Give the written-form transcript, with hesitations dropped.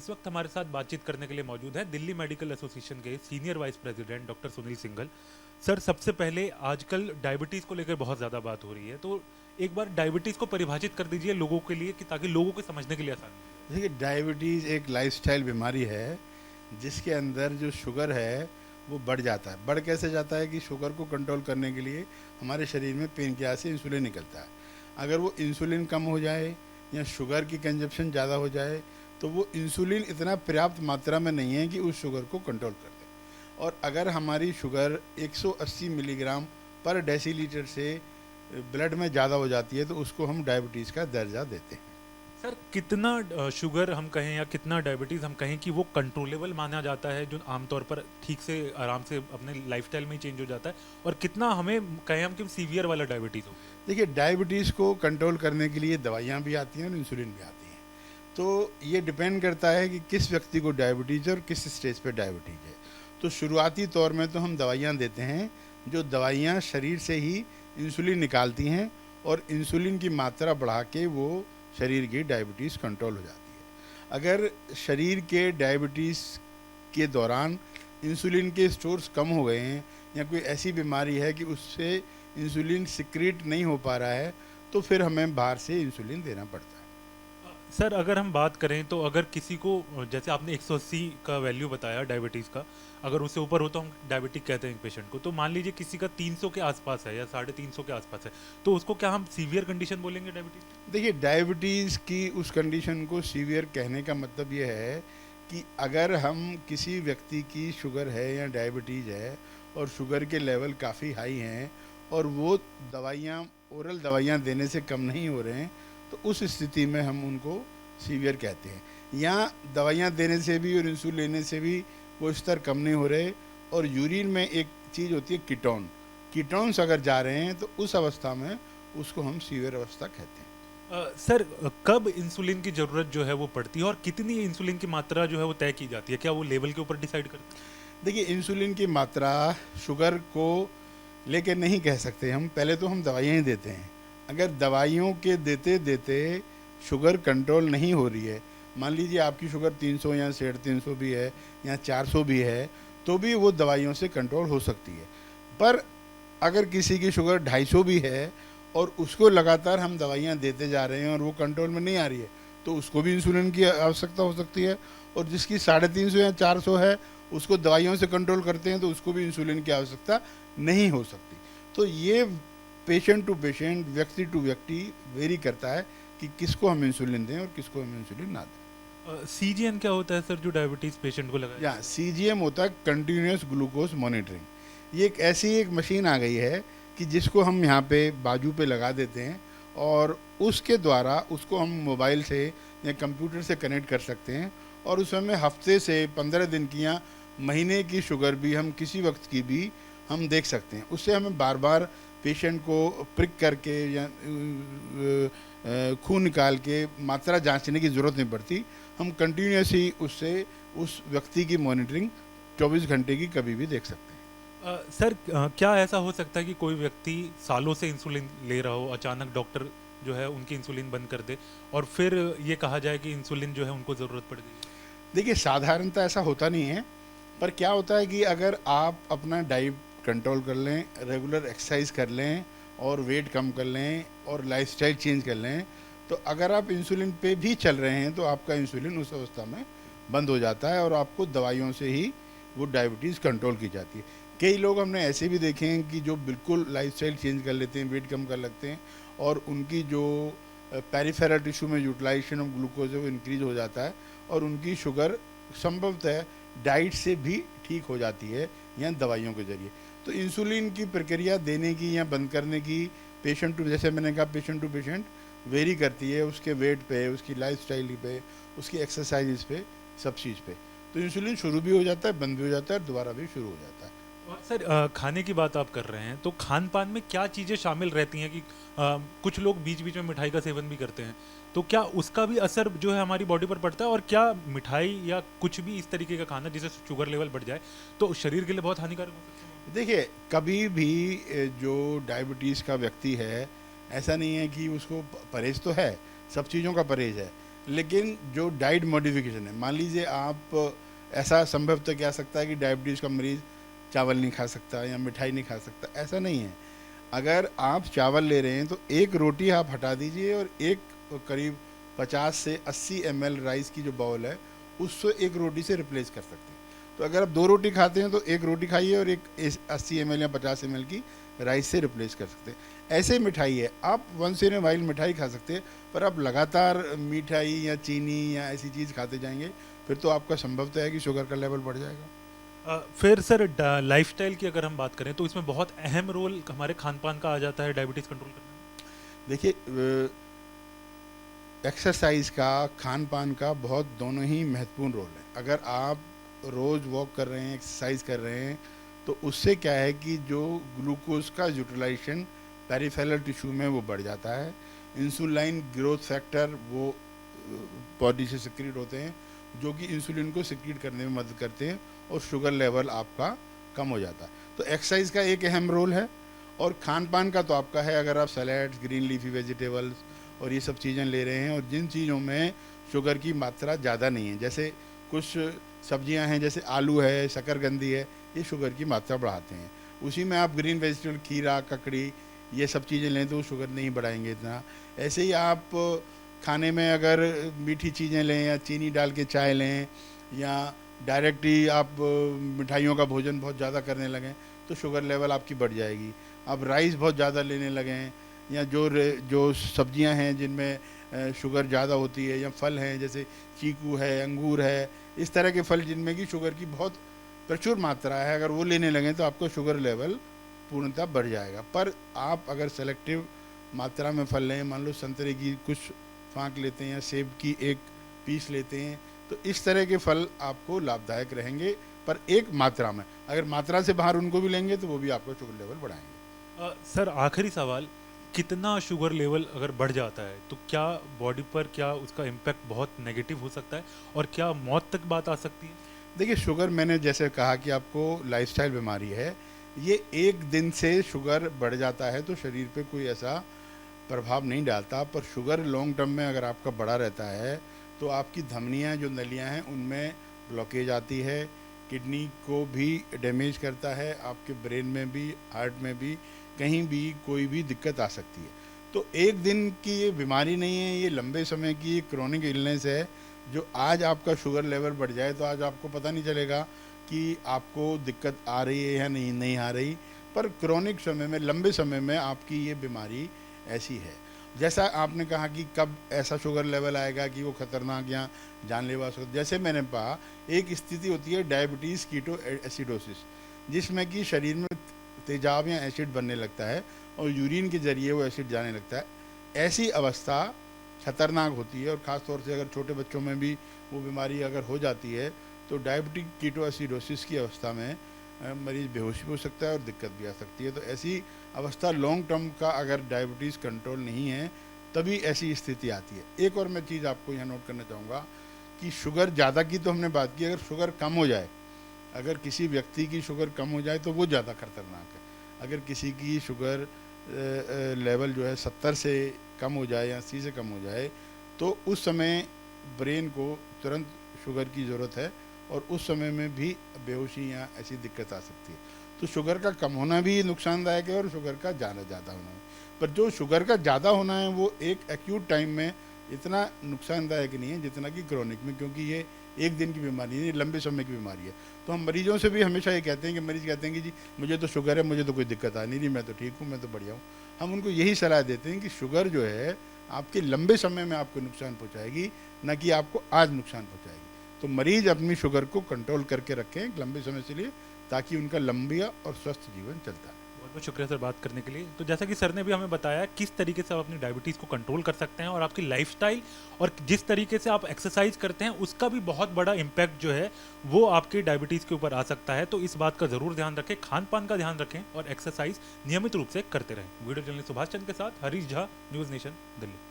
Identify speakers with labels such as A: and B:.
A: इस वक्त हमारे साथ बातचीत करने के लिए मौजूद है दिल्ली मेडिकल एसोसिएशन के senior vice president doctor Sunil Singhal. Sir, सबसे पहले आजकल डायबिटीज़ को लेकर बहुत ज़्यादा बात हो रही है, तो एक बार डायबिटीज़ को परिभाषित कर दीजिए लोगों के लिए कि ताकि लोगों को समझने के लिए आसानी हो।
B: देखिए, डायबिटीज़ एक लाइफस्टाइल बीमारी है जिसके अंदर जो शुगर है वो बढ़ जाता है। बढ़ कैसे जाता है कि शुगर को कंट्रोल करने के लिए हमारे शरीर में पेनक्रियास से इंसुलिन निकलता है। अगर वो इंसुलिन कम हो जाए या शुगर की कंजप्शन ज़्यादा हो जाए तो वो इंसुलिन इतना पर्याप्त मात्रा में नहीं है कि उस शुगर को कंट्रोल कर दे। और अगर हमारी शुगर 180 मिलीग्राम पर डेसीलीटर से ब्लड में ज़्यादा हो जाती है तो उसको हम डायबिटीज़ का दर्जा देते हैं।
A: सर, कितना शुगर हम कहें या कितना डायबिटीज़ हम कहें कि वो कंट्रोलेबल माना जाता है, जो आमतौर पर ठीक से आराम से अपने लाइफस्टाइल में ही चेंज हो जाता है, और कितना हमें कहें हम कि सीवियर वाला डायबिटीज़ हो।
B: देखिए, डायबिटीज़ को कंट्रोल करने के लिए दवाइयाँ भी आती हैं और इंसुलिन भी आती हैं। तो ये डिपेंड करता है कि किस व्यक्ति को डायबिटीज़ है और किस स्टेज पे डायबिटीज़ है। तो शुरुआती तौर में तो हम दवाइयाँ देते हैं, जो दवाइयाँ शरीर से ही इंसुलिन निकालती हैं और इंसुलिन की मात्रा बढ़ा के वो शरीर की डायबिटीज़ कंट्रोल हो जाती है। अगर शरीर के डायबिटीज़ के दौरान इंसुलिन के स्टोर्स कम हो गए हैं या कोई ऐसी बीमारी है कि उससे इंसुलिन सिक्रीट नहीं हो पा रहा है तो फिर हमें बाहर से इंसुलिन देना पड़ता है।
A: सर, अगर हम बात करें तो अगर किसी को, जैसे आपने 180 का वैल्यू बताया डायबिटीज़ का, अगर उससे ऊपर हो तो हम डायबिटिक कहते हैं एक पेशेंट को, तो मान लीजिए किसी का 300 के आसपास है या 350 के आसपास है, तो उसको क्या हम सीवियर कंडीशन बोलेंगे डायबिटीज़?
B: देखिए, डायबिटीज़ की उस कंडीशन को सीवियर कहने का मतलब ये है कि अगर हम किसी व्यक्ति की शुगर है या डायबिटीज़ है और शुगर के लेवल काफ़ी हाई हैं और वो दवाइयाँ, ओरल दवाइयाँ देने से कम नहीं हो रहे हैं, तो उस स्थिति में हम उनको सीवियर कहते हैं। या दवाइयाँ देने से भी और इंसुलिन लेने से भी वो स्तर कम नहीं हो रहे और यूरिन में एक चीज़ होती है कीटोन्स अगर जा रहे हैं तो उस अवस्था में उसको हम सीवियर अवस्था कहते हैं।
A: सर, कब इंसुलिन की ज़रूरत जो है वो पड़ती है और कितनी इंसुलिन की मात्रा जो है वो तय की जाती है? क्या वो लेवल के ऊपर डिसाइड करती है?
B: देखिए, इंसुलिन की मात्रा शुगर को लेके नहीं कह सकते हम, पहले तो हम दवाइयाँ ही देते हैं। अगर दवाइयों के देते देते शुगर कंट्रोल नहीं हो रही है, मान लीजिए आपकी शुगर 300 या 350 भी है या 400 भी है, तो भी वो दवाइयों से कंट्रोल हो सकती है। पर अगर किसी की शुगर 250 भी है और उसको लगातार हम दवाइयाँ देते जा रहे हैं और वो कंट्रोल में नहीं आ रही है, तो उसको भी इंसुलिन की आवश्यकता हो सकती है। और जिसकी 350 या 400 है, उसको दवाइयों से कंट्रोल करते हैं तो उसको भी इंसुलिन की आवश्यकता नहीं हो सकती। तो ये पेशेंट टू पेशेंट, व्यक्ति टू व्यक्ति वेरी करता है कि किसको हम इंसुलिन दें और किसको हम इंसुलिन ना दें।
A: सीजीएन क्या होता है सर, जो डायबिटीज़ पेशेंट को लगाया?
B: या सीजीएम होता है कंटिन्यूस ग्लूकोज मॉनिटरिंग। ये एक ऐसी एक मशीन आ गई है कि जिसको हम यहाँ पे बाजू पे लगा देते हैं और उसके द्वारा उसको हम मोबाइल से या कंप्यूटर से कनेक्ट कर सकते हैं और उसमें हमें हफ्ते से 15 दिन की या महीने की शुगर भी हम किसी वक्त की भी हम देख सकते हैं। उससे हमें बार बार पेशेंट को प्रिक करके या खून निकाल के मात्रा जांचने की ज़रूरत नहीं पड़ती। हम कंटिन्यूस ही उससे उस व्यक्ति की मॉनिटरिंग 24 घंटे की कभी भी देख सकते हैं।
A: सर, क्या ऐसा हो सकता है कि कोई व्यक्ति सालों से इंसुलिन ले रहा हो, अचानक डॉक्टर जो है उनकी इंसुलिन बंद कर दे और फिर ये कहा जाए कि इंसुलिन जो है उनको ज़रूरत पड़ गई?
B: देखिए, साधारणतः ऐसा होता नहीं है, पर क्या होता है कि अगर आप अपना डाइट कंट्रोल कर लें, रेगुलर एक्सरसाइज कर लें और वेट कम कर लें और लाइफस्टाइल चेंज कर लें, तो अगर आप इंसुलिन पे भी चल रहे हैं तो आपका इंसुलिन उस अवस्था में बंद हो जाता है और आपको दवाइयों से ही वो डायबिटीज़ कंट्रोल की जाती है। कई लोग हमने ऐसे भी देखे हैं कि जो बिल्कुल लाइफस्टाइल चेंज कर लेते हैं, वेट कम कर लगते हैं और उनकी जो पेरिफेरल टिश्यू में यूटिलाइजेशन ऑफ ग्लूकोज है वो इंक्रीज हो जाता है और उनकी शुगर संभवतः डाइट से भी ठीक हो जाती है या दवाइयों के जरिए। तो इंसुलिन की प्रक्रिया देने की या बंद करने की पेशेंट टू, जैसे मैंने कहा, पेशेंट टू पेशेंट वेरी करती है, उसके वेट पे, उसकी लाइफस्टाइल पे, उसकी एक्सरसाइज पे, सब चीज़ पे। तो इंसुलिन शुरू भी हो जाता है, बंद भी हो जाता है, दोबारा भी शुरू हो जाता है।
A: और सर, खाने की बात आप कर रहे हैं, तो खान पान में क्या चीज़ें शामिल रहती हैं कि कुछ लोग बीच बीच में मिठाई का सेवन भी करते हैं, तो क्या उसका भी असर जो है हमारी बॉडी पर पड़ता है? और क्या मिठाई या कुछ भी इस तरीके का खाना जिससे शुगर लेवल बढ़ जाए तो शरीर के लिए बहुत हानिकारक हो सकता है?
B: देखिए, कभी भी जो डायबिटीज़ का व्यक्ति है, ऐसा नहीं है कि उसको परहेज़ तो है, सब चीज़ों का परहेज़ है, लेकिन जो डाइट मॉडिफिकेशन है, मान लीजिए आप, ऐसा संभवतः क्या सकता है कि डायबिटीज़ का मरीज़ चावल नहीं खा सकता या मिठाई नहीं खा सकता, ऐसा नहीं है। अगर आप चावल ले रहे हैं तो एक रोटी आप हटा दीजिए और एक करीब 50 से 80 ml राइस की जो बाउल है उससे एक रोटी से रिप्लेस कर सकते हैं। तो अगर आप 2 रोटी खाते हैं तो एक रोटी खाइए और एक 80 ml या 50 ml की राइस से रिप्लेस कर सकते हैं। ऐसे मिठाई है, आप वंस इन ए वाइल मिठाई खा सकते हैं, पर आप लगातार मिठाई या चीनी या ऐसी चीज़ खाते जाएंगे फिर तो आपका संभवतः है कि शुगर का लेवल बढ़ जाएगा।
A: फिर सर लाइफस्टाइल की अगर हम बात करें तो इसमें बहुत अहम रोल हमारे खान पान का आ जाता है डायबिटीज़ कंट्रोल करने में।
B: देखिए, एक्सरसाइज का, खान पान का बहुत दोनों ही महत्वपूर्ण रोल है। अगर आप रोज़ वॉक कर रहे हैं, एक्सरसाइज कर रहे हैं, तो उससे क्या है कि जो ग्लूकोज का यूटिलाइजेशन पेरिफेरल टिश्यू में वो बढ़ जाता है। इंसुलिन ग्रोथ फैक्टर वो बॉडी से सिक्रीट होते हैं जो कि इंसुलिन को सिक्रीट करने में मदद करते हैं और शुगर लेवल आपका कम हो जाता है। तो एक्सरसाइज का एक अहम रोल है और खान पान का तो आपका है। अगर आप सैलेड्स, ग्रीन लीफी वेजिटेबल्स और ये सब चीज़ें ले रहे हैं और जिन चीज़ों में शुगर की मात्रा ज़्यादा नहीं है, जैसे कुछ सब्जियां हैं जैसे आलू है, शकरकंदी है, ये शुगर की मात्रा बढ़ाते हैं। उसी में आप ग्रीन वेजिटेबल, खीरा, ककड़ी, ये सब चीज़ें लें तो शुगर नहीं बढ़ाएंगे इतना। ऐसे ही आप खाने में अगर मीठी चीज़ें लें या चीनी डाल के चाय लें या डायरेक्ट ही आप मिठाइयों का भोजन बहुत ज़्यादा करने लगें तो शुगर लेवल आपकी बढ़ जाएगी। आप राइस बहुत ज़्यादा लेने लगें या जो सब्जियां हैं जिनमें शुगर ज़्यादा होती है, या फल हैं जैसे चीकू है, अंगूर है, इस तरह के फल जिनमें कि शुगर की बहुत प्रचुर मात्रा है, अगर वो लेने लगें तो आपका शुगर लेवल पूर्णतः बढ़ जाएगा। पर आप अगर सेलेक्टिव मात्रा में फल लें, मान लो संतरे की कुछ फाँक लेते हैं या सेब की एक पीस लेते हैं, तो इस तरह के फल आपको लाभदायक रहेंगे, पर एक मात्रा में। अगर मात्रा से बाहर उनको भी लेंगे तो वो भी आपका शुगर लेवल बढ़ाएंगे।
A: सर आखिरी सवाल, कितना शुगर लेवल अगर बढ़ जाता है तो क्या बॉडी पर, क्या उसका इम्पैक्ट बहुत नेगेटिव हो सकता है और क्या मौत तक बात आ सकती है?
B: देखिए, शुगर मैंने जैसे कहा कि आपको लाइफस्टाइल बीमारी है, ये एक दिन से शुगर बढ़ जाता है तो शरीर पे कोई ऐसा प्रभाव नहीं डालता, पर शुगर लॉन्ग टर्म में अगर आपका बढ़ा रहता है तो आपकी धमनियाँ, जो नलियाँ हैं, उनमें ब्लॉकेज आती है, किडनी को भी डैमेज करता है, आपके ब्रेन में भी, हार्ट में भी, कहीं भी कोई भी दिक्कत आ सकती है। तो एक दिन की ये बीमारी नहीं है, ये लंबे समय की क्रोनिक इलनेस है। जो आज आपका शुगर लेवल बढ़ जाए तो आज आपको पता नहीं चलेगा कि आपको दिक्कत आ रही है या नहीं आ रही, पर क्रोनिक समय में, लंबे समय में आपकी ये बीमारी ऐसी है। जैसा आपने कहा कि कब ऐसा शुगर लेवल आएगा कि वो खतरनाक या जानलेवा हो, जैसे मैंने कहा, एक स्थिति होती है डायबिटीज़ कीटो एसिडोसिस, जिसमें कि शरीर में तेजाब या एसिड बनने लगता है और यूरिन के जरिए वो एसिड जाने लगता है। ऐसी अवस्था खतरनाक होती है और ख़ास तौर से अगर छोटे बच्चों में भी वो बीमारी अगर हो जाती है तो डायबिटिक कीटो एसिडोसिस की अवस्था में मरीज़ बेहोशी हो सकता है और दिक्कत भी आ सकती है। तो ऐसी अवस्था लॉन्ग टर्म का अगर डायबिटीज़ कंट्रोल नहीं है तभी ऐसी स्थिति आती है। एक और मैं चीज़ आपको यहाँ नोट करना चाहूँगा कि शुगर ज़्यादा की तो हमने बात की, अगर शुगर कम हो जाए, अगर किसी व्यक्ति की शुगर कम हो जाए तो वो ज़्यादा खतरनाक है। अगर किसी की शुगर लेवल जो है 70 से कम हो जाए या 80 से कम हो जाए तो उस समय ब्रेन को तुरंत शुगर की ज़रूरत है और उस समय में भी बेहोशी या ऐसी दिक्कत आ सकती है। तो शुगर का कम होना भी नुकसानदायक है और शुगर का ज़्यादा होना है। पर जो शुगर का ज़्यादा होना है वो एक एक्यूट टाइम में इतना नुकसानदायक नहीं है जितना कि क्रोनिक में, क्योंकि ये एक दिन की बीमारी नहीं, लंबे समय की बीमारी है। तो हम मरीजों से भी हमेशा ये कहते हैं कि मरीज़ कहते हैं कि जी मुझे तो शुगर है, मुझे तो कोई दिक्कत आ नहीं रही, मैं तो ठीक हूँ, मैं तो बढ़िया हूँ। हम उनको यही सलाह देते हैं कि शुगर जो है आपके लंबे समय में आपको नुकसान पहुँचाएगी, न कि आपको आज नुकसान पहुँचाएगी। तो मरीज़ अपनी शुगर को कंट्रोल करके रखें लंबे समय से लिए, ताकि उनका लंबा और स्वस्थ जीवन चलता है।
A: बहुत बहुत शुक्रिया सर बात करने के लिए। तो जैसा कि सर ने भी हमें बताया किस तरीके से आप अपनी डायबिटीज़ को कंट्रोल कर सकते हैं और आपकी लाइफस्टाइल और जिस तरीके से आप एक्सरसाइज करते हैं उसका भी बहुत बड़ा इम्पैक्ट जो है वो आपकी डायबिटीज़ के ऊपर आ सकता है। तो इस बात का ज़रूर ध्यान रखें, खान पान का ध्यान रखें और एक्सरसाइज नियमित रूप से करते रहें। वीडियो जर्नलिस्ट सुभाष चंद्र के साथ हरीश झा, न्यूज़ नेशन, दिल्ली।